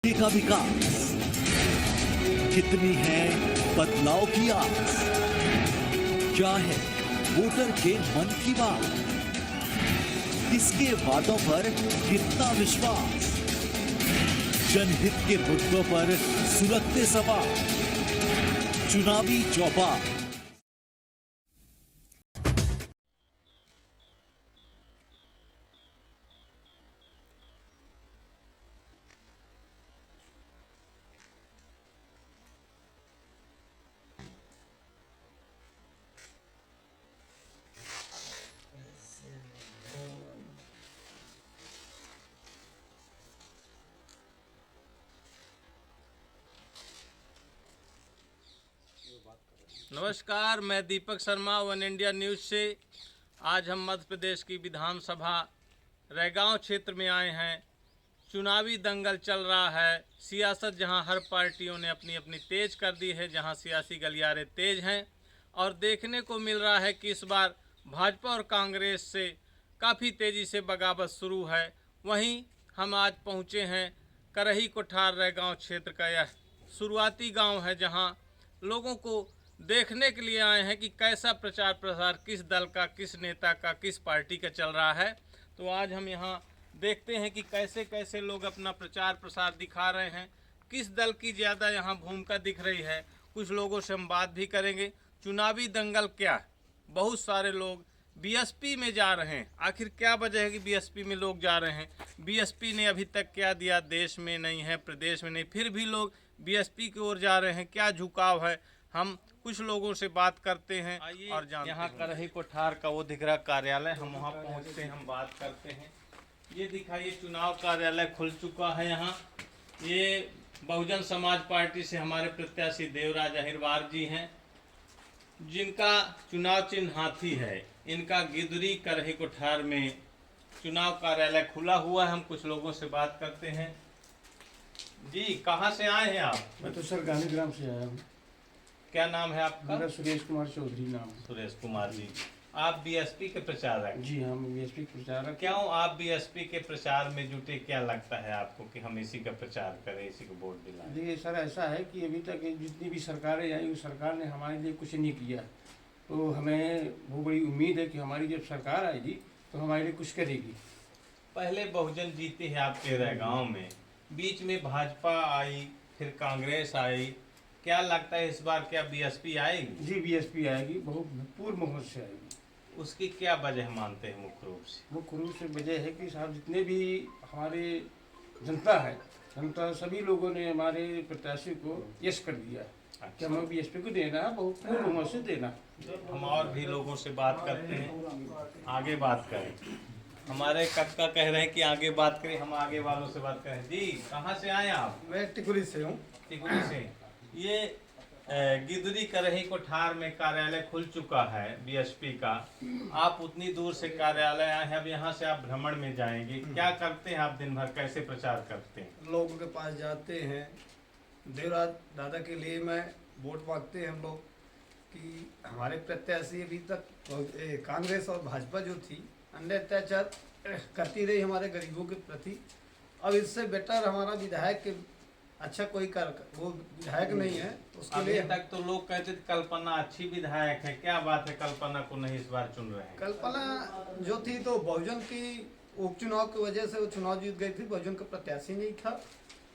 का विकास, कितनी है बदलाव की आस, क्या है वोटर के मन की बात, किसके वादों पर कितना विश्वास, जनहित के मुद्दों पर सुलगते सवाल, चुनावी चौपाल। नमस्कार, मैं Deepak Sharma one India news से। आज हम मध्य प्रदेश की विधानसभा रैगांव क्षेत्र में आए हैं। चुनावी दंगल चल रहा है। सियासत जहां हर पार्टियों ने अपनी अपनी तेज कर दी है, जहां सियासी गलियारे तेज हैं और देखने को मिल रहा है कि इस बार भाजपा और कांग्रेस से काफ़ी तेज़ी से बगावत शुरू है। वहीं हम आज पहुंचे हैं करही कोठार रैगांव क्षेत्र का। यह शुरुआती गांव है जहां लोगों को देखने के लिए आए हैं कि कैसा प्रचार प्रसार किस दल का, किस नेता का, किस पार्टी का चल रहा है। तो आज हम यहाँ देखते हैं कि कैसे कैसे लोग अपना प्रचार प्रसार दिखा रहे हैं, किस दल की ज़्यादा यहाँ भूमिका दिख रही है। कुछ लोगों से हम बात भी करेंगे। चुनावी दंगल क्या है? बहुत सारे लोग बीएसपी में जा रहे हैं। आखिर क्या वजह है कि बीएसपी में लोग जा रहे हैं? बीएसपी ने अभी तक क्या दिया? देश में नहीं है, प्रदेश में नहीं, फिर भी लोग बीएसपी की ओर जा रहे हैं। क्या झुकाव है? हम कुछ लोगों से बात करते हैं और जानते हैं। यहाँ करही कोठार का वो दिख रहा कार्यालय, हम वहाँ पहुँचते हैं, हम बात करते हैं। ये दिखाइए, चुनाव कार्यालय खुल चुका है यहाँ। ये बहुजन समाज पार्टी से हमारे प्रत्याशी देवराज अहिरवार जी हैं, जिनका चुनाव चिन्ह हाथी है। इनका गिदरी करही कोठार में चुनाव कार्यालय खुला हुआ है। हम कुछ लोगों से बात करते हैं। जी, कहाँ से आए हैं आप? मैं तो सर गांधीग्राम से आया हूँ। क्या नाम है आपका? मेरा सुरेश कुमार चौधरी नाम है। सुरेश कुमार जी, आप बीएसपी के प्रचारक? जी हाँ, मैं बीएसपी के प्रचारक। क्यों आप बीएसपी के प्रचार में जुटे? क्या लगता है आपको कि हम इसी का प्रचार करें, इसी को वोट दिलाएं? देखिए सर, ऐसा है कि अभी तक जितनी भी सरकारें आई, उस सरकार ने हमारे लिए कुछ नहीं किया। तो हमें वो बड़ी उम्मीद है कि हमारी जब सरकार आएगी तो हमारे लिए कुछ करेगी। पहले बहुजन जीती है आपके रैगांव में, बीच में भाजपा आई, फिर कांग्रेस आई। क्या लगता है इस बार क्या बीएसपी आएगी? जी, बीएसपी आएगी, बहुत पूर्ण बहुमत से आएगी। उसकी क्या वजह मानते हैं मुख्य रूप से? मुख्य रूप से वजह है कि साहब जितने भी हमारे जनता है, जनता सभी लोगों ने हमारे प्रत्याशी को यस कर दिया कि हमें बीएसपी को देना है, बहुत पूर्ण बहुमत से देना। हम और भी लोगों से बात करते हैं, आगे बात करें। हमारे कक्का कह रहे हैं कि आगे बात करें, हम आगे वालों से बात करें। जी, कहाँ से आए आप? मैं टिकुली से हूँ। टिकुली से। ये गिदरी करही कोठार में कार्यालय खुल चुका है बीएसपी का। आप उतनी दूर से कार्यालय आए हैं, अब यहाँ से आप भ्रमण में जाएंगे। क्या करते हैं आप दिन भर, कैसे प्रचार करते हैं? लोगों के पास जाते हैं। देवराज दादा के लिए मैं वोट मांगते हैं हम लोग कि हमारे प्रत्याशी अभी तक कांग्रेस और भाजपा जो थी अन्य अत्याचार करती रही हमारे गरीबों के प्रति। अब इससे बेटर हमारा विधायक अच्छा कोई वो विधायक नहीं है, उसके लिए तक तो लोग कहते थे कल्पना अच्छी विधायक है। क्या बात है, कल्पना को नहीं इस बार चुन रहे हैं? कल्पना जो थी तो बहुजन की उपचुनाव की वजह से वो चुनाव जीत गई थी। बहुजन का प्रत्याशी नहीं था,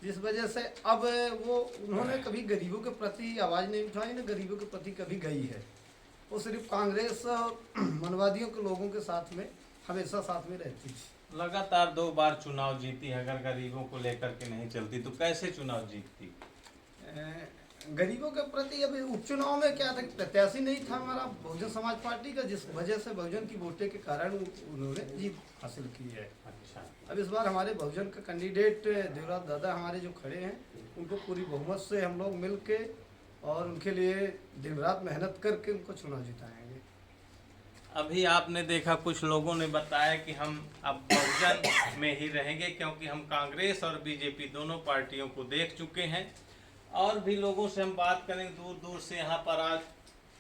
जिस वजह से अब वो उन्होंने कभी गरीबों के प्रति आवाज़ नहीं उठाई, न गरीबों के प्रति कभी गई है। वो सिर्फ कांग्रेस और मनवादियों के लोगों के साथ में हमेशा साथ में रहती थी। लगातार 2 बार चुनाव जीती है। अगर गरीबों को लेकर के नहीं चलती तो कैसे चुनाव जीतती? गरीबों के प्रति अभी उपचुनाव में क्या था, प्रत्याशी नहीं था हमारा बहुजन समाज पार्टी का, जिस वजह से बहुजन की वोटें के कारण उन्होंने जीत हासिल की है। अच्छा, अब इस बार हमारे बहुजन का कैंडिडेट देवराज दादा हमारे जो खड़े हैं, उनको पूरी बहुमत से हम लोग मिल के और उनके लिए दिन रात मेहनत करके उनको चुनाव जिताएंगे। अभी आपने देखा कुछ लोगों ने बताया कि हम अब बहुजन में ही रहेंगे, क्योंकि हम कांग्रेस और बीजेपी दोनों पार्टियों को देख चुके हैं। और भी लोगों से हम बात करें दूर दूर से। यहाँ पर आज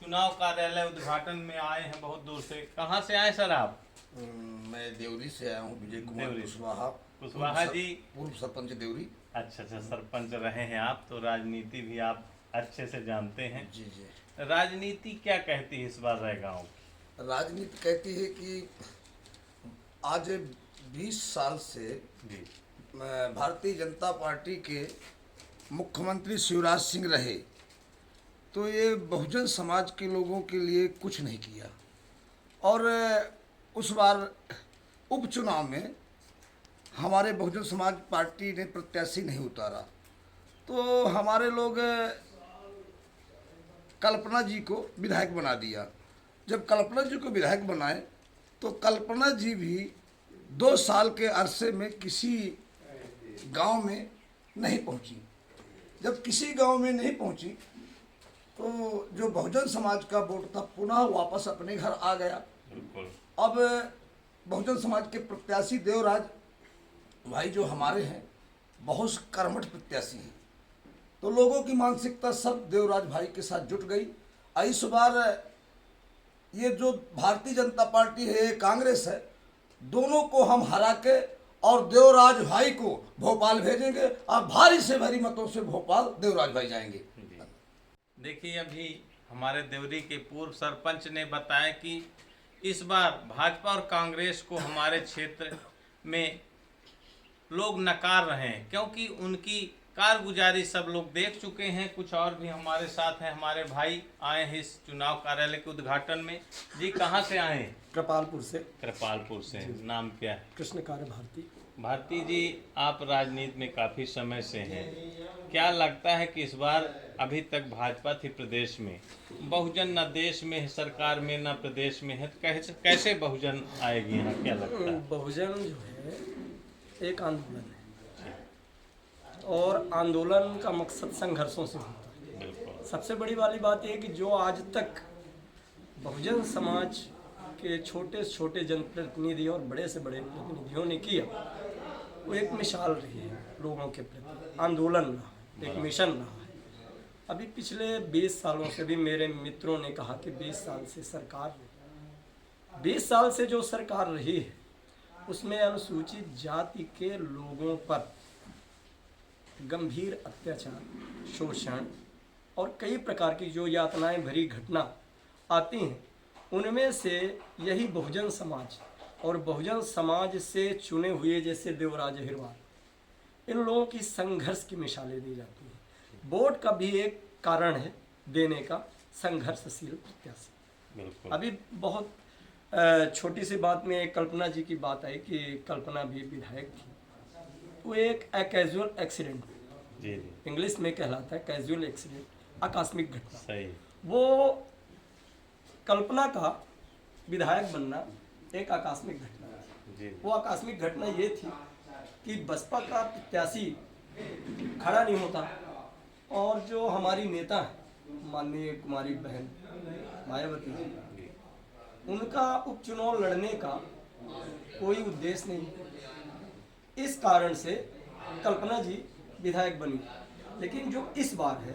चुनाव कार्यालय उद्घाटन में आए हैं बहुत दूर से। कहाँ से आए सर आप? मैं देवरी से आया हूँ, विजय कुमार कुशवाहा। कुशवाहा जी, पूर्व सरपंच देवरी। अच्छा अच्छा, सरपंच रहे हैं आप, तो राजनीति भी आप अच्छे से जानते हैं। जी जी। राजनीति क्या कहती है इस बार रैगांव की? राजनीति कहती है कि आज 20 साल से जी भारतीय जनता पार्टी के मुख्यमंत्री शिवराज सिंह रहे, तो ये बहुजन समाज के लोगों के लिए कुछ नहीं किया। और उस बार उपचुनाव में हमारे बहुजन समाज पार्टी ने प्रत्याशी नहीं उतारा, तो हमारे लोग कल्पना जी को विधायक बना दिया। जब कल्पना जी को विधायक बनाए तो कल्पना जी भी 2 साल के अरसे में किसी गांव में नहीं पहुंची। जब किसी गांव में नहीं पहुंची तो जो बहुजन समाज का वोट था पुनः वापस अपने घर आ गया। बिल्कुल। अब बहुजन समाज के प्रत्याशी देवराज भाई जो हमारे हैं बहुत कर्मठ प्रत्याशी हैं, तो लोगों की मानसिकता सब देवराज भाई के साथ जुट गई। इस बार ये जो भारतीय जनता पार्टी है, कांग्रेस है, दोनों को हम हरा के और देवराज भाई को भोपाल भेजेंगे और भारी से भारी मतों से भोपाल देवराज भाई जाएंगे। देखिए, अभी हमारे देवरी के पूर्व सरपंच ने बताया कि इस बार भाजपा और कांग्रेस को हमारे क्षेत्र में लोग नकार रहे हैं, क्योंकि उनकी कारगुजारी सब लोग देख चुके हैं। कुछ और भी हमारे साथ हैं, हमारे भाई आए हैं इस चुनाव कार्यालय के उद्घाटन में। जी, कहाँ से आए हैं? कृपालपुर से। कृपालपुर से। नाम क्या है? कृष्णकार्य भारती। भारती जी, आप राजनीति में काफ़ी समय से हैं, क्या लगता है कि इस बार अभी तक भाजपा थी प्रदेश में, बहुजन न देश में है, सरकार में न प्रदेश में है, तो कैसे बहुजन आएगी यहाँ, क्या लगता है? बहुजन जो है एक आंदोलन है और आंदोलन का मकसद संघर्षों से होता है। बिल्कुल। सबसे बड़ी वाली बात यह है कि जो आज तक बहुजन समाज के छोटे से छोटे जनप्रतिनिधि और बड़े से बड़े प्रतिनिधियों ने किया, वो एक मिसाल रही है लोगों के प्रति। आंदोलन रहा, एक मिशन रहा है। अभी पिछले 20 सालों से भी मेरे मित्रों ने कहा कि 20 साल से सरकार, 20 साल से जो सरकार रही है उसमें अनुसूचित जाति के लोगों पर गंभीर अत्याचार, शोषण और कई प्रकार की जो यातनाएं भरी घटना आती हैं, उनमें से यही बहुजन समाज और बहुजन समाज से चुने हुए जैसे देवराज अहिरवार, इन लोगों की संघर्ष की मिसालें दी जाती हैं। वोट का भी एक कारण है देने का संघर्षशील प्रत्याशी। बिल्कुल। अभी बहुत छोटी सी बात में कल्पना जी की बात आई कि कल्पना भी विधायक थी, वो एक कैजुअल एक्सीडेंट, जी जी, इंग्लिश में कहलाता है कैजुअल एक्सीडेंट, आकस्मिक घटना। सही। वो कल्पना का विधायक बनना एक आकस्मिक घटना थी। जी वो आकस्मिक घटना ये थी कि बसपा का प्रत्याशी खड़ा नहीं होता और जो हमारी नेता है माननीय कुमारी बहन मायावती जी, उनका उपचुनाव लड़ने का कोई उद्देश्य नहीं। इस कारण से कल्पना जी विधायक बनी। लेकिन जो इस बार है,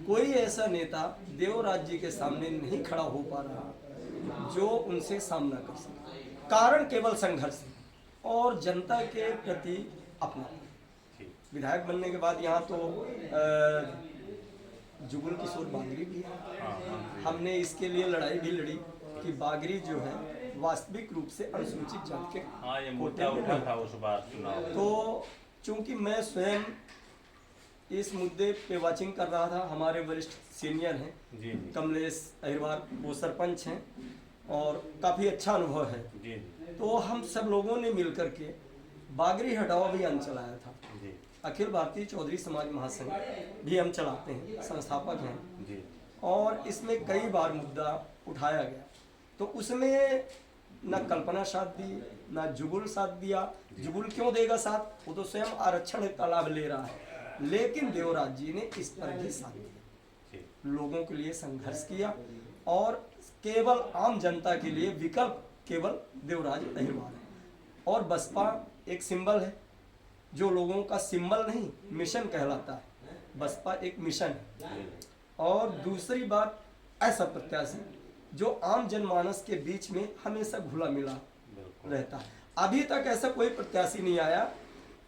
कोई ऐसा नेता देवराज जी के सामने नहीं खड़ा हो पा रहा जो उनसे सामना कर सके। कारण केवल संघर्ष है और जनता के प्रति अपना। विधायक बनने के बाद यहाँ तो जुगुल किशोर बागरी भी है। हमने इसके लिए लड़ाई भी लड़ी कि बागरी जो है वास्तविक रूप से अनुसूचित जाति के हाँ, ये मुद्दा उठा था उस बार चुनाव। तो चूंकि मैं स्वयं इस मुद्दे पे वाचिंग कर रहा था, हमारे वरिष्ठ सीनियर हैं जी जी, कमलेश अहिरवार, वो सरपंच हैं और काफ़ी अच्छा अनुभव है। जी जी, तो हम सब लोगों ने मिलकर के बागरी हटाओ अभियान चलाया था। जी अखिल भारतीय चौधरी समाज महासंघ भी हम चलाते हैं, संस्थापक हैं, जी, और इसमें कई बार मुद्दा उठाया गया। तो उसमें न कल्पना साथ दी, न जुगुल साथ दिया। जुगुल क्यों देगा साथ, वो तो स्वयं आरक्षण का लाभ ले रहा है। लेकिन देवराज जी ने इस पर भी साथ दिया, लोगों के लिए संघर्ष किया और केवल आम जनता के लिए विकल्प केवल देवराज अहिरवार है। और बसपा एक सिंबल है, जो लोगों का सिंबल नहीं मिशन कहलाता है। बसपा एक मिशन है। और दूसरी बात, ऐसा प्रत्याशी जो आम जनमानस के बीच में हमेशा घुला मिला रहता है। अभी तक ऐसा कोई प्रत्याशी नहीं आया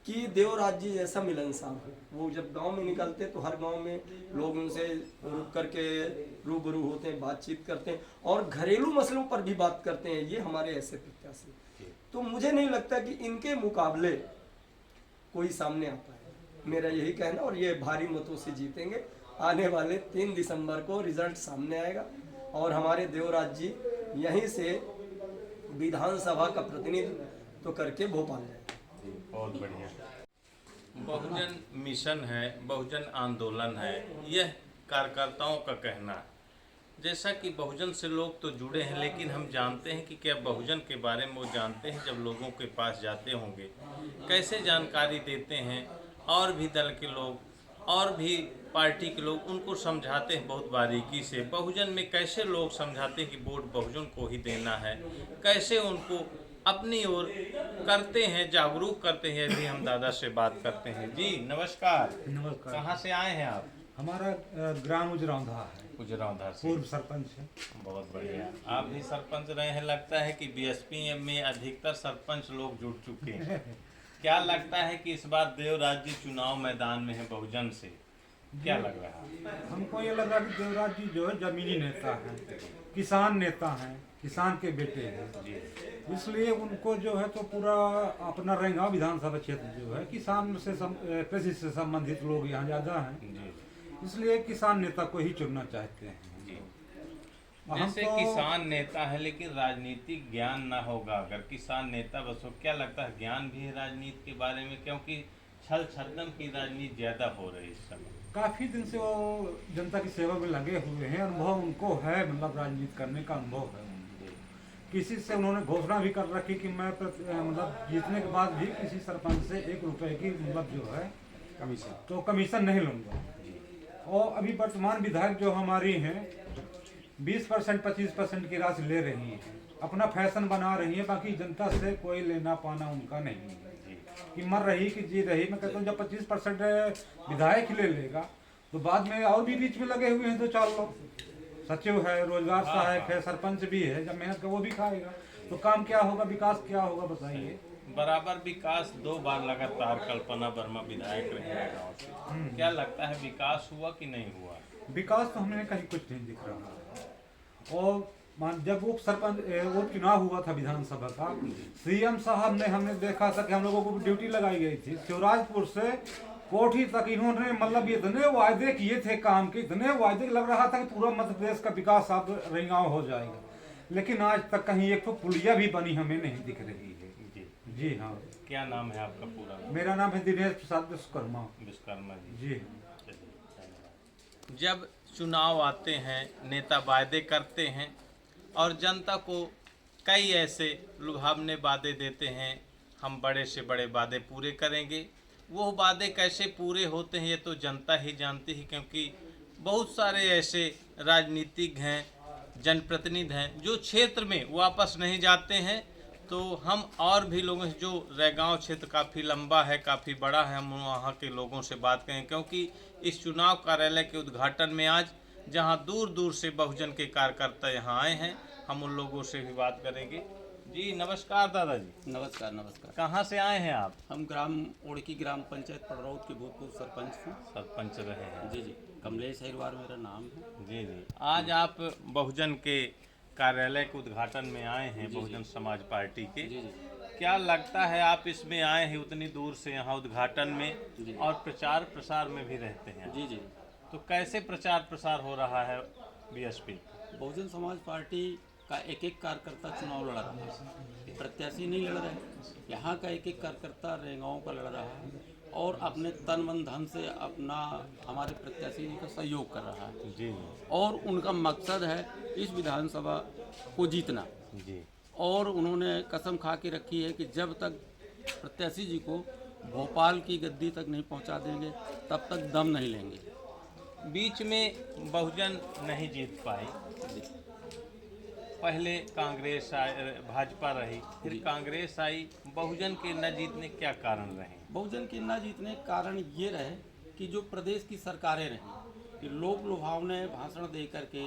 कि देवराज जी जैसा मिलनसार हो। वो जब गांव में निकलते तो हर गांव में लोग उनसे रुक करके रूबरू होते हैं, बातचीत करते हैं और घरेलू मसलों पर भी बात करते हैं। ये हमारे ऐसे प्रत्याशी, तो मुझे नहीं लगता कि इनके मुकाबले कोई सामने आ पाए। मेरा यही कहना, और ये भारी मतों से जीतेंगे। आने वाले 3 दिसंबर को रिजल्ट सामने आएगा और हमारे देवराज जी यहीं से विधानसभा का प्रतिनिधित्व तो करके भोपाल जाएंगे। बहुत बढ़िया। बहुजन मिशन है, बहुजन आंदोलन है, यह कार्यकर्ताओं का कहना है। जैसा कि बहुजन से लोग तो जुड़े हैं, लेकिन हम जानते हैं कि क्या बहुजन के बारे में वो जानते हैं? जब लोगों के पास जाते होंगे कैसे जानकारी देते हैं, और भी दल के लोग और भी पार्टी के लोग उनको समझाते हैं बहुत बारीकी से। बहुजन में कैसे लोग समझाते हैं कि वोट बहुजन को ही देना है, कैसे उनको अपनी ओर करते हैं, जागरूक करते हैं। यदि हम दादा से बात करते हैं। जी नमस्कार। नमस्कार। कहाँ से आए हैं आप? हमारा ग्राम उजरौंधा है, गुजरांवाला से। पूर्व सरपंच है। बहुत बढ़िया। आप भी सरपंच रहे हैं, लगता है कि बीएसपी में अधिकतर सरपंच लोग जुड़ चुके हैं। क्या लगता है कि इस बार देवराज जी चुनाव मैदान में है बहुजन से? क्या लग रहा है? हमको ये लग रहा है कि देवराज जी जो है जमीनी नेता हैं, किसान नेता हैं, किसान के बेटे हैं, इसलिए उनको जो है तो पूरा अपना रेंगांव विधानसभा क्षेत्र जो है किसान से कृषि से संबंधित लोग यहाँ ज़्यादा हैं, इसलिए किसान नेता को ही चुनना चाहते हैं। जैसे किसान नेता है लेकिन राजनीतिक ज्ञान ना होगा, अगर किसान नेता बस हो, क्या लगता है ज्ञान भी है राजनीति के बारे में? क्योंकि छल छद्म की राजनीति ज्यादा हो रही है इस समय। काफ़ी दिन से वो जनता की सेवा में लगे हुए हैं, अनुभव उनको है, मतलब राजनीति करने का अनुभव है। किसी से उन्होंने घोषणा भी कर रखी कि मैं मतलब जीतने के बाद भी किसी सरपंच से 1 रुपए की मतलब जो है कमीशन नहीं लूँगा। और अभी वर्तमान विधायक जो हमारी हैं 20% 25% की राशि ले रही है, अपना फैशन बना रही है, बाकी जनता से कोई लेना पाना उनका नहीं है कि मर रही कि जी रही। मैं कहता हूँ जब 25% विधायक ले लेगा तो बाद में और भी बीच में लगे हुए हैं 2-4 लोग, सचिव है, रोजगार सहायक है, सरपंच भी है, जब मेहनत का वो भी खाएगा तो काम क्या होगा, विकास क्या होगा बताइए? बराबर विकास 2 बार लगातार कल्पना वर्मा विधायक रहे हैं गाँव से। क्या लगता है विकास हुआ कि नहीं हुआ? विकास तो हमें कहीं कुछ नहीं दिख रहा है। और जब वो चुनाव हुआ था विधानसभा का, सीएम साहब ने हमने देखा था कि हम लोगों को ड्यूटी लगाई गई थी शिवराजपुर से कोठी तक। इन्होंने मतलब इतने वायदे किए थे काम के, इतने वायदे लग रहा था कि पूरा मध्य प्रदेश का विकास अब रेंगांव हो जाएगा, लेकिन आज तक कहीं एक तो पुलिया भी बनी हमें नहीं दिख रही है। जी हाँ। क्या नाम है आपका पूरा? मेरा नाम है दिनेश प्रसाद विश्वकर्मा। विश्वकर्मा जी। जी। जब चुनाव आते हैं नेता वायदे करते हैं और जनता को कई ऐसे लुभावने वादे देते हैं, हम बड़े से बड़े वादे पूरे करेंगे। वो वादे कैसे पूरे होते हैं ये तो जनता ही जानती है, क्योंकि बहुत सारे ऐसे राजनीतिक हैं, जनप्रतिनिधि हैं जो क्षेत्र में वापस नहीं जाते हैं। तो हम और भी लोगों से, जो रैगांव क्षेत्र काफ़ी लंबा है, काफ़ी बड़ा है, हम वहाँ के लोगों से बात करें, क्योंकि इस चुनाव कार्यालय के उद्घाटन में आज जहाँ दूर दूर से बहुजन के कार्यकर्ता यहाँ आए हैं, हम उन लोगों से भी बात करेंगे। जी नमस्कार दादाजी। नमस्कार नमस्कार। कहाँ से आए हैं आप? हम ग्राम ओड़की ग्राम पंचायत पड़रौत के भूतपूर्व सरपंच हैं। सरपंच रहे हैं? जी जी, कमलेश अहिरवार मेरा नाम है। जी जी। आज आप बहुजन के कार्यालय के उद्घाटन में आए हैं, बहुजन समाज पार्टी के। जी जी। क्या लगता है आप इसमें आए हैं उतनी दूर से यहाँ उद्घाटन में, और प्रचार प्रसार में भी रहते हैं? जी जी। तो कैसे प्रचार प्रसार हो रहा है बीएसपी? बहुजन समाज पार्टी का एक एक कार्यकर्ता चुनाव लड़ रहा है, प्रत्याशी नहीं लड़ रहे। यहाँ का एक एक कार्यकर्ता रेंगांव का लड़ रहा है और अपने तन मन धन से अपना हमारे प्रत्याशी का सहयोग कर रहा है। जी। और उनका मकसद है इस विधानसभा को जीतना। जी। और उन्होंने कसम खा के रखी है कि जब तक प्रत्याशी जी को भोपाल की गद्दी तक नहीं पहुंचा देंगे तब तक दम नहीं लेंगे। बीच में बहुजन नहीं जीत पाई, पहले कांग्रेस भाजपा रही, फिर कांग्रेस आई, बहुजन के न जीतने क्या कारण रहे? बहुजन के न जीतने के कारण ये रहे कि जो प्रदेश की सरकारें रहीं कि लोक लुभावने भाषण दे करके,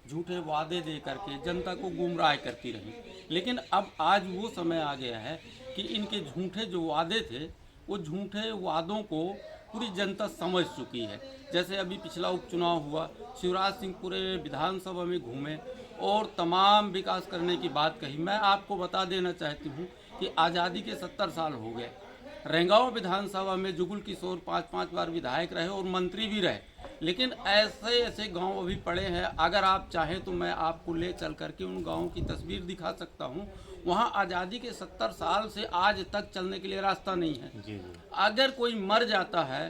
झूठे वादे दे करके जनता को गुमराह करती रहीं। लेकिन अब आज वो समय आ गया है कि इनके झूठे जो वादे थे वो झूठे वादों को पूरी जनता समझ चुकी है। जैसे अभी पिछला उपचुनाव हुआ, शिवराज सिंह पूरे विधानसभा में घूमे और तमाम विकास करने की बात कही। मैं आपको बता देना चाहती हूँ कि आज़ादी के 70 साल हो गए। रेंगांव विधानसभा में जुगुल किशोर 5-5 बार विधायक रहे और मंत्री भी रहे, लेकिन ऐसे ऐसे गांव अभी पड़े हैं। अगर आप चाहें तो मैं आपको ले चल करके उन गांवों की तस्वीर दिखा सकता हूं। वहां आज़ादी के 70 साल से आज तक चलने के लिए रास्ता नहीं है। अगर कोई मर जाता है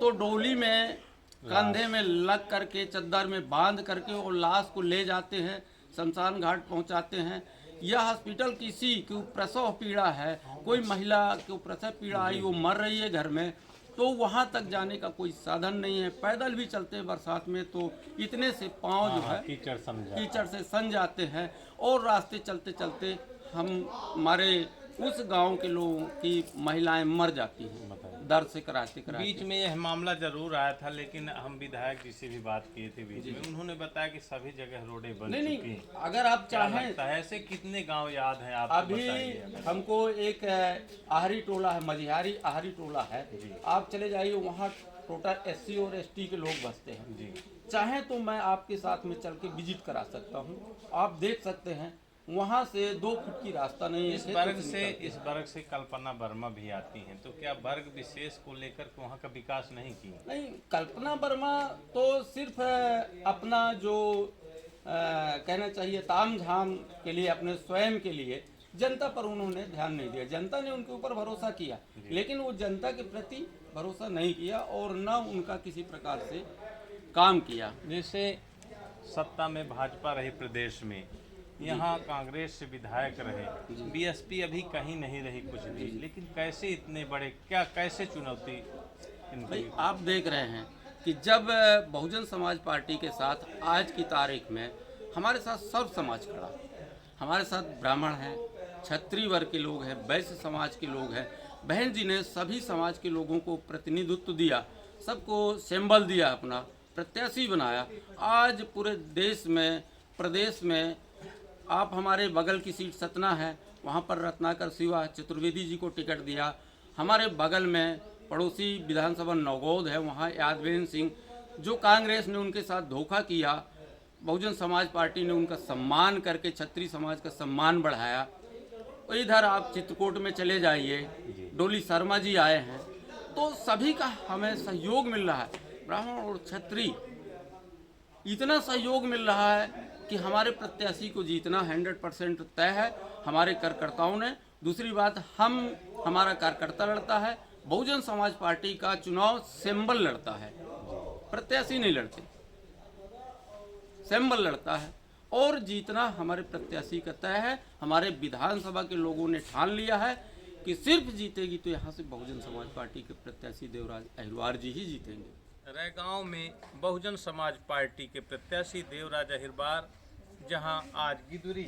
तो डोली में कंधे में लग करके चद्दर में बांध करके और लाश को ले जाते हैं, शमशान घाट पहुंचाते हैं। यह हॉस्पिटल किसी को प्रसव पीड़ा है, कोई महिला को प्रसव पीड़ा आई, वो मर रही है घर में, तो वहाँ तक जाने का कोई साधन नहीं है। पैदल भी चलते हैं बरसात में तो इतने से पाँव जो है कीचड़ से सन जाते हैं और रास्ते चलते चलते हमारे उस गांव के लोगों की महिलाएं मर जाती हैं दर्द से कराते कराते। बीच में यह मामला जरूर आया था, लेकिन हम विधायक जी से भी बात किए थे बीच में, उन्होंने बताया कि सभी जगह रोडें बन चुकी हैं। अगर आप चाहें ऐसे कितने गांव याद हैं आपको? अभी हमको एक आहरी टोला है, मझियारी आहरी टोला है, आप चले जाइए, वहाँ टोटल SC और ST के लोग बसते हैं जी। चाहे तो मैं आपके साथ में चल के विजिट करा सकता हूँ, आप देख सकते हैं। वहाँ से 2 फुट की रास्ता नहीं है। इस वर्ग से कल्पना वर्मा भी आती हैं, तो क्या वर्ग विशेष को लेकर वहाँ का विकास नहीं किया? नहीं, कल्पना वर्मा तो सिर्फ अपना जो कहना चाहिए ताम झाम के लिए, अपने स्वयं के लिए, जनता पर उन्होंने ध्यान नहीं दिया। जनता ने उनके ऊपर भरोसा किया, लेकिन वो जनता के प्रति भरोसा नहीं किया और न उनका किसी प्रकार से काम किया। जैसे सत्ता में भाजपा रही प्रदेश में, यहाँ कांग्रेस से विधायक रहे, BSP अभी कहीं नहीं रही कुछ भी, लेकिन कैसे इतने बड़े, क्या कैसे चुनौती भाई आप देख रहे हैं कि जब बहुजन समाज पार्टी के साथ आज की तारीख में हमारे साथ सर्व समाज खड़ा, हमारे साथ ब्राह्मण हैं, क्षत्रिय वर्ग के लोग हैं, वैश्य समाज के लोग हैं, बहन जी ने सभी समाज के लोगों को प्रतिनिधित्व दिया, सबको सिंबल दिया, अपना प्रत्याशी बनाया। आज पूरे देश में, प्रदेश में, आप हमारे बगल की सीट सतना है, वहाँ पर रत्नाकर सिवा चतुर्वेदी जी को टिकट दिया। हमारे बगल में पड़ोसी विधानसभा नौगौद है, वहाँ यादवेंद्र सिंह, जो कांग्रेस ने उनके साथ धोखा किया, बहुजन समाज पार्टी ने उनका सम्मान करके क्षत्रिय समाज का सम्मान बढ़ाया। इधर आप चित्रकूट में चले जाइए, डोली शर्मा जी आए हैं, तो सभी का हमें सहयोग मिल रहा है। ब्राह्मण और क्षत्रिय इतना सहयोग मिल रहा है कि हमारे प्रत्याशी को जीतना 100% तय है हमारे कार्यकर्ताओं ने। दूसरी बात, हमारा कार्यकर्ता लड़ता है, बहुजन समाज पार्टी का चुनाव सिंबल लड़ता है, प्रत्याशी नहीं लड़ते, सिंबल लड़ता है और जीतना हमारे प्रत्याशी का तय है। हमारे विधानसभा के लोगों ने ठान लिया है कि सिर्फ जीतेगी तो यहाँ से बहुजन समाज पार्टी के प्रत्याशी देवराज अहिरवार जी ही जीतेंगे। रैगांव में बहुजन समाज पार्टी के प्रत्याशी देवराज अहिरवार, जहां आज गिदुरी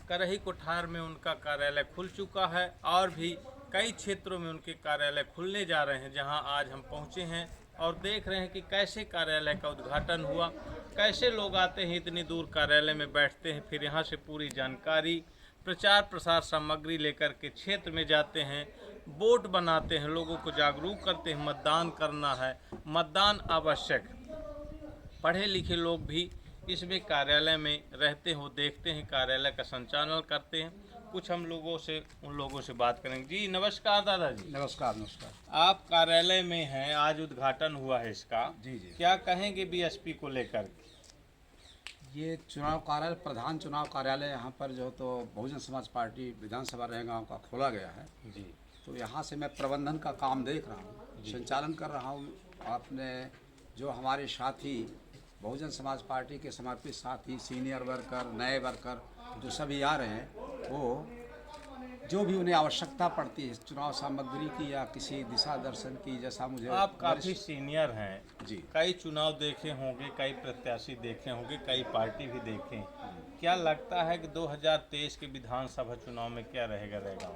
करही कोठार में उनका कार्यालय खुल चुका है और भी कई क्षेत्रों में उनके कार्यालय खुलने जा रहे हैं, जहां आज हम पहुंचे हैं और देख रहे हैं कि कैसे कार्यालय का उद्घाटन हुआ, कैसे लोग आते हैं, इतनी दूर कार्यालय में बैठते हैं, फिर यहां से पूरी जानकारी, प्रचार प्रसार सामग्री लेकर के क्षेत्र में जाते हैं, वोट बनाते हैं, लोगों को जागरूक करते हैं, मतदान करना है, मतदान आवश्यक। पढ़े लिखे लोग भी इसमें कार्यालय में रहते हो, देखते हैं, कार्यालय का संचालन करते हैं। कुछ हम लोगों से, उन लोगों से बात करेंगे। जी नमस्कार दादाजी। नमस्कार। नमस्कार। आप कार्यालय में हैं, आज उद्घाटन हुआ है इसका, जी जी। क्या कहेंगे BSP को लेकर? ये चुनाव कार्यालय, प्रधान चुनाव कार्यालय यहाँ पर जो तो बहुजन समाज पार्टी विधानसभा रैगांव का खोला गया है जी। तो यहाँ से मैं प्रबंधन का काम देख रहा हूँ, संचालन कर रहा हूँ। आपने जो हमारे साथी बहुजन समाज पार्टी के समर्पित साथी, सीनियर वर्कर, नए वर्कर जो सभी आ रहे हैं, वो जो भी उन्हें आवश्यकता पड़ती है चुनाव सामग्री की या किसी दिशा दर्शन की, जैसा मुझे, आप काफ़ी सीनियर हैं जी, कई चुनाव देखे होंगे, कई प्रत्याशी देखे होंगे, कई पार्टी भी देखे, क्या लगता है कि 2023 के विधानसभा चुनाव में क्या रहेगा रैगांव?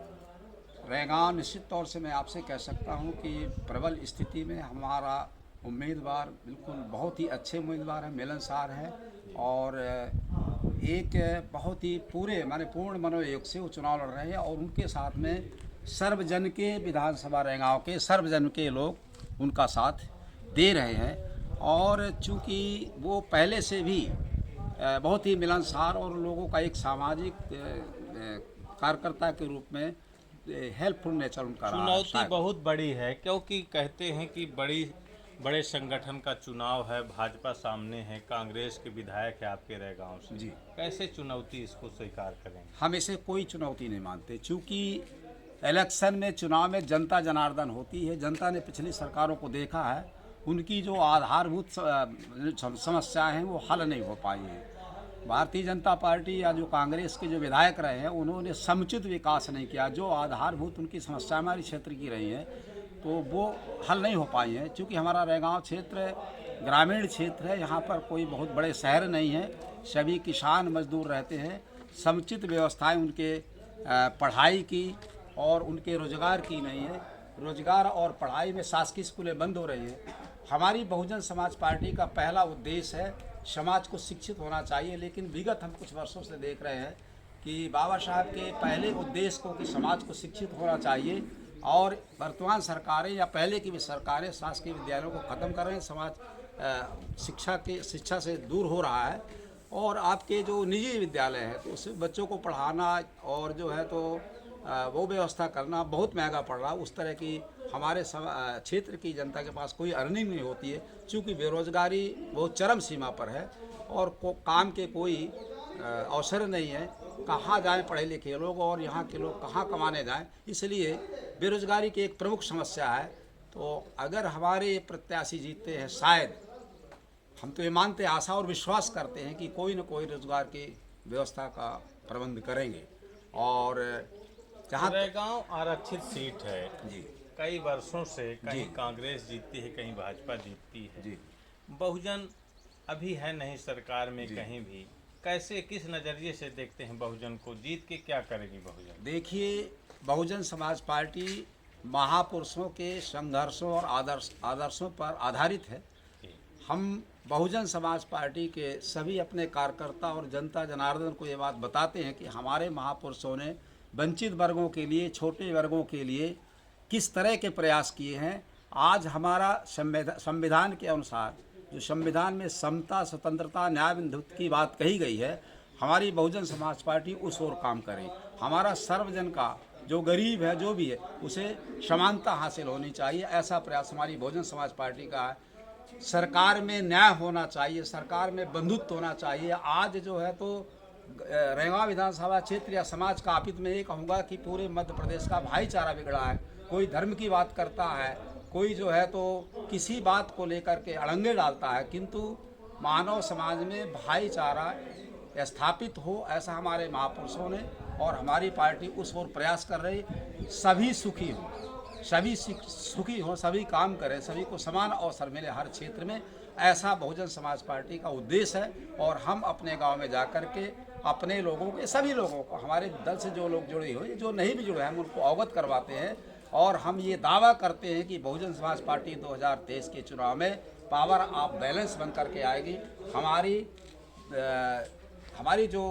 रैगांव निश्चित तौर से मैं आपसे कह सकता हूँ कि प्रबल स्थिति में हमारा उम्मीदवार बिल्कुल बहुत ही अच्छे उम्मीदवार हैं, मिलनसार हैं और एक बहुत ही पूरे माने पूर्ण मनोयोग से वो चुनाव लड़ रहे हैं और उनके साथ में सर्वजन के विधानसभा रैगांव के सर्वजन के लोग उनका साथ दे रहे हैं। और चूँकि वो पहले से भी बहुत ही मिलनसार और लोगों का एक सामाजिक कार्यकर्ता के रूप में हेल्पफुल नेचर उनका रहा है। चुनौती बहुत बड़ी है, क्योंकि कहते हैं कि बड़े संगठन का चुनाव है, भाजपा सामने है, कांग्रेस के विधायक है आपके रैगांव से जी। कैसे चुनौती इसको स्वीकार करेंगे? हम इसे कोई चुनौती नहीं मानते, चूँकि इलेक्शन में चुनाव में जनता जनार्दन होती है। जनता ने पिछली सरकारों को देखा है, उनकी जो आधारभूत समस्याएं हैं वो हल नहीं हो पाई हैं। भारतीय जनता पार्टी या जो कांग्रेस के जो विधायक रहे हैं उन्होंने समुचित विकास नहीं किया। जो आधारभूत उनकी समस्या हमारे क्षेत्र की रही है तो वो हल नहीं हो पाई हैं। क्योंकि हमारा रैगांव क्षेत्र ग्रामीण क्षेत्र है, यहाँ पर कोई बहुत बड़े शहर नहीं है, सभी किसान मजदूर रहते हैं। समुचित व्यवस्थाएं उनके पढ़ाई की और उनके रोजगार की नहीं है। रोजगार और पढ़ाई में शासकीय स्कूलें बंद हो रही है। हमारी बहुजन समाज पार्टी का पहला उद्देश्य है समाज को शिक्षित होना चाहिए, लेकिन विगत हम कुछ वर्षों से देख रहे हैं कि बाबा साहब के पहले उद्देश्य को कि समाज को शिक्षित होना चाहिए और वर्तमान सरकारें या पहले की भी सरकारें शासकीय विद्यालयों को ख़त्म कर रहे हैं। समाज शिक्षा से दूर हो रहा है और आपके जो निजी विद्यालय हैं तो उसमें बच्चों को पढ़ाना और जो है तो वो व्यवस्था करना बहुत महंगा पड़ रहा है। उस तरह की हमारे क्षेत्र की जनता के पास कोई अर्निंग नहीं होती है, क्योंकि बेरोजगारी बहुत चरम सीमा पर है और काम के कोई अवसर नहीं है। कहाँ जाएं पढ़े लिखे लोग और यहाँ के लोग कहाँ कमाने जाएं, इसलिए बेरोजगारी की एक प्रमुख समस्या है। तो अगर हमारे प्रत्याशी जीतते हैं, शायद हम तो ये मानते आशा और विश्वास करते हैं कि कोई न कोई रोजगार की व्यवस्था का प्रबंध करेंगे। और जहाँ रैगांव आरक्षित सीट है जी, कई वर्षों से कहीं कांग्रेस जीतती है, कहीं भाजपा जीतती है जी। बहुजन अभी है नहीं सरकार में कहीं भी। कैसे, किस नज़रिए से देखते हैं बहुजन को? जीत के क्या करेगी बहुजन? देखिए, बहुजन समाज पार्टी महापुरुषों के संघर्षों और आदर्शों पर आधारित है। हम बहुजन समाज पार्टी के सभी अपने कार्यकर्ता और जनता जनार्दन को ये बात बताते हैं कि हमारे महापुरुषों ने वंचित वर्गों के लिए, छोटे वर्गों के लिए किस तरह के प्रयास किए हैं। आज हमारा संविधान के अनुसार जो संविधान में समता, स्वतंत्रता, न्याय, बंधुत्व की बात कही गई है, हमारी बहुजन समाज पार्टी उस ओर काम करे। हमारा सर्वजन का जो गरीब है, जो भी है, उसे समानता हासिल होनी चाहिए, ऐसा प्रयास हमारी बहुजन समाज पार्टी का है। सरकार में न्याय होना चाहिए, सरकार में बंधुत्व होना चाहिए। आज जो है तो रैगांव विधानसभा क्षेत्र या समाज का आपित में ये कहूँगा कि पूरे मध्य प्रदेश का भाईचारा बिगड़ा है। कोई धर्म की बात करता है, कोई जो है तो किसी बात को लेकर के अड़ंगे डालता है, किंतु मानव समाज में भाईचारा स्थापित हो, ऐसा हमारे महापुरुषों ने और हमारी पार्टी उस ओर प्रयास कर रही। सभी सुखी हों, सभी सुखी हों, सभी काम करें, सभी को समान अवसर मिले हर क्षेत्र में, ऐसा बहुजन समाज पार्टी का उद्देश्य है। और हम अपने गांव में जाकर के अपने लोगों को, सभी लोगों को, हमारे दल से जो लोग जुड़े हुए, जो नहीं भी जुड़े हैं, हम उनको अवगत करवाते हैं। और हम ये दावा करते हैं कि बहुजन समाज पार्टी 2023 के चुनाव में पावर ऑफ बैलेंस बन करके आएगी। हमारी जो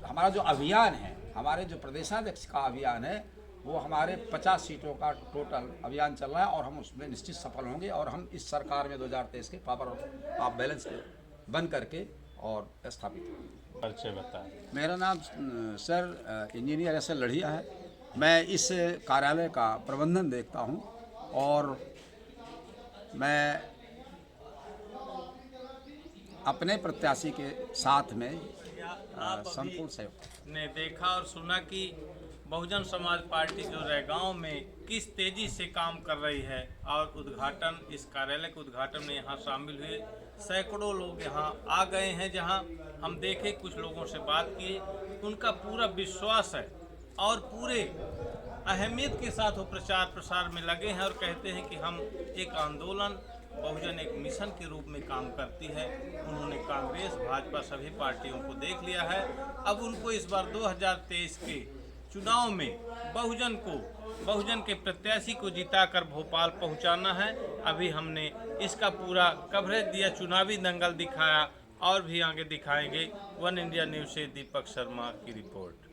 हमारा जो अभियान है, हमारे जो प्रदेशाध्यक्ष का अभियान है, वो हमारे 50 सीटों का टोटल अभियान चल रहा है और हम उसमें निश्चित सफल होंगे और हम इस सरकार में 2023 के पावर ऑफ बैलेंस बन करके और स्थापित होंगे। परिचय बताएं। मेरा नाम सर इंजीनियर एस एल लड़िया है। मैं इस कार्यालय का प्रबंधन देखता हूं और मैं अपने प्रत्याशी के साथ में संपूर्ण सहयोग ने देखा और सुना कि बहुजन समाज पार्टी जो रैगांव में किस तेजी से काम कर रही है और उद्घाटन, इस कार्यालय के उद्घाटन में यहाँ शामिल हुए सैकड़ों लोग यहाँ आ गए हैं। जहाँ हम देखे, कुछ लोगों से बात किए, उनका पूरा विश्वास है और पूरे अहमियत के साथ वो प्रचार प्रसार में लगे हैं और कहते हैं कि हम एक आंदोलन, बहुजन एक मिशन के रूप में काम करती है। उन्होंने कांग्रेस, भाजपा सभी पार्टियों को देख लिया है। अब उनको इस बार 2023 के चुनाव में बहुजन के प्रत्याशी को जिताकर भोपाल पहुंचाना है। अभी हमने इसका पूरा कवरेज दिया, चुनावी दंगल दिखाया और भी आगे दिखाएंगे। वन इंडिया न्यूज़ से दीपक शर्मा की रिपोर्ट।